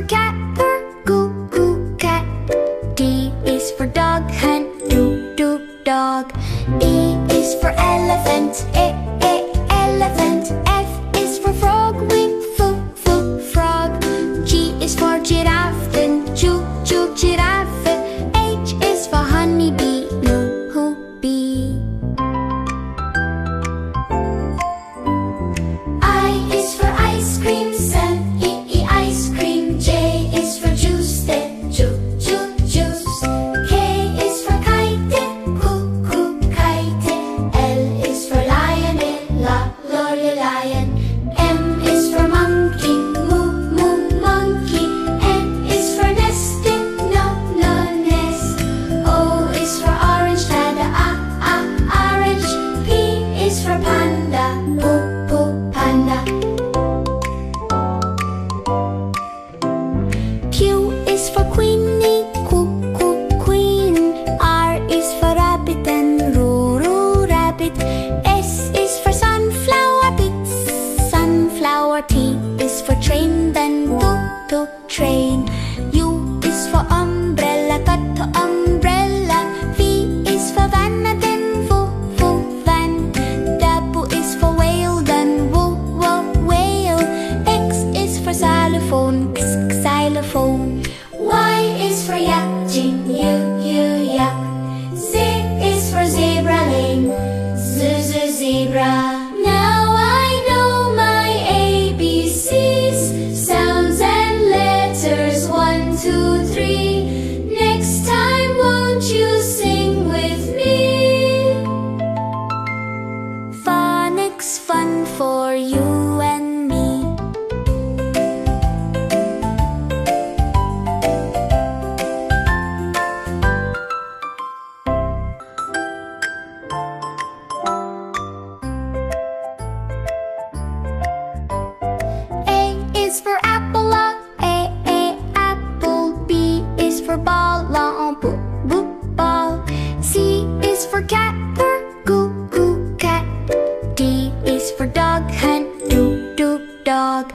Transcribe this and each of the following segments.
for cat, purr, goo, goo, cat. D is for dog, hen, doo, doo, dog. E is for elephant, elephant. F is for frog, wing, frog. G is for giraffe, then choo, giraffe. H is for honeybee, bee. I is for ice cream, sun, ice cream. J is for juice, then juice. K is for kite, kite. L is for lion, lion. M is for monkey, monkey. N is for nesting, nest. O is for orange, orange. P is for panda, panda. Q is for queenie, queen. R is for rabbit and roo, rabbit. S is for sunflower, sunflower. T is for train, then train. U is for umbrella, umbrella. V is for van, then van. W is for whale, then whale. X is for xylophone, xylophone. Y is for yak, yak. Z is for zebra lane, zebra. Now I know my ABCs, sounds and letters, 1, 2, 3. Next time won't you sing with me? Phonics fun for you and me. A is for apple, apple. B is for ball, ball. C is for cat, purr, goo, cat. D is for dog, hen, doo, dog.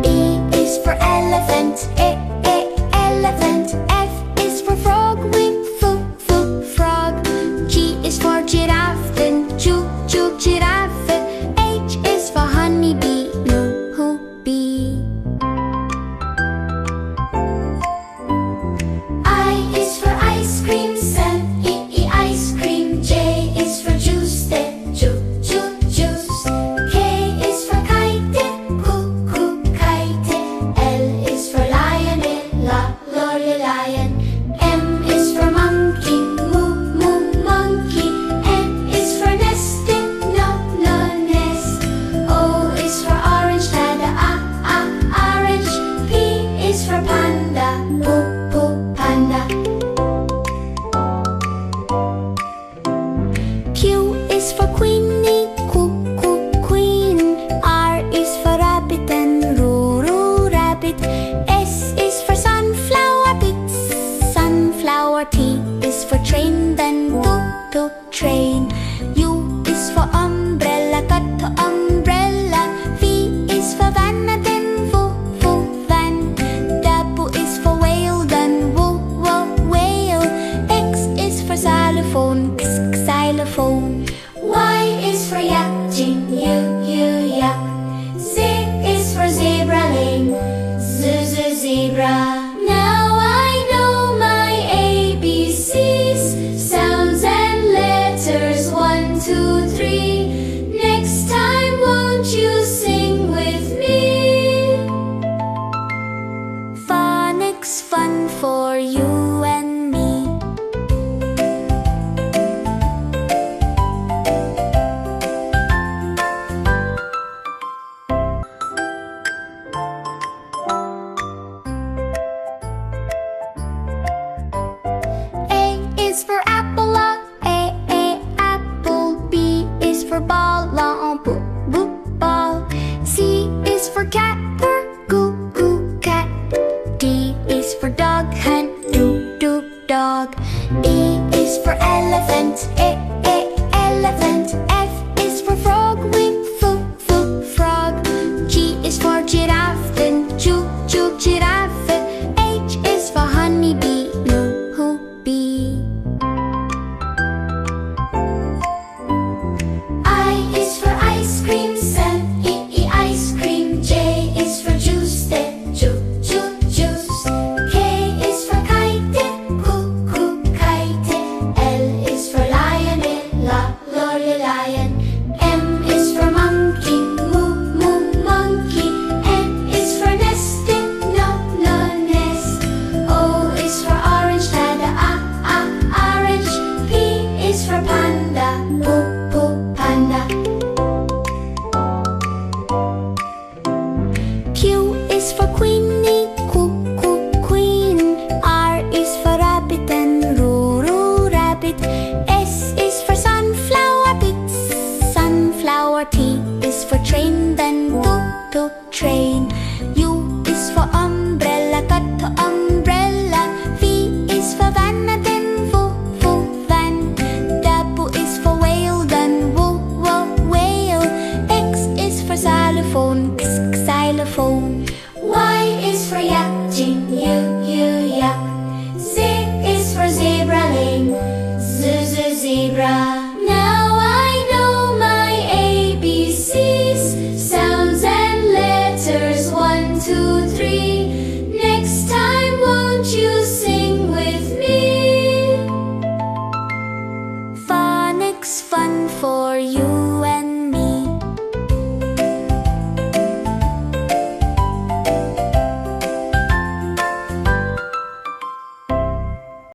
E is for elephant, elephant. F is for frog, wing, frog. G is for giraffe, then choo, giraffe. H is for honeybee, bee. I is for ice cream, sun, ice cream. J is for juice, then juice. K is for kite, kite. L is for lion, lion. M is for monkey, monkey. N is for nesting, nest. O is for orange, orange. P is for panda, panda. Q is for queenie, queen. R is for rabbit and roo, rabbit. S is for sunflower, sunflower. T is for train, then train. U is for umbrella, umbrella. V is for van, then van. W is for whale, then whale. X is for xylophone, xylophone. Y is for yak, yak. Z is for zebra lane, zebra.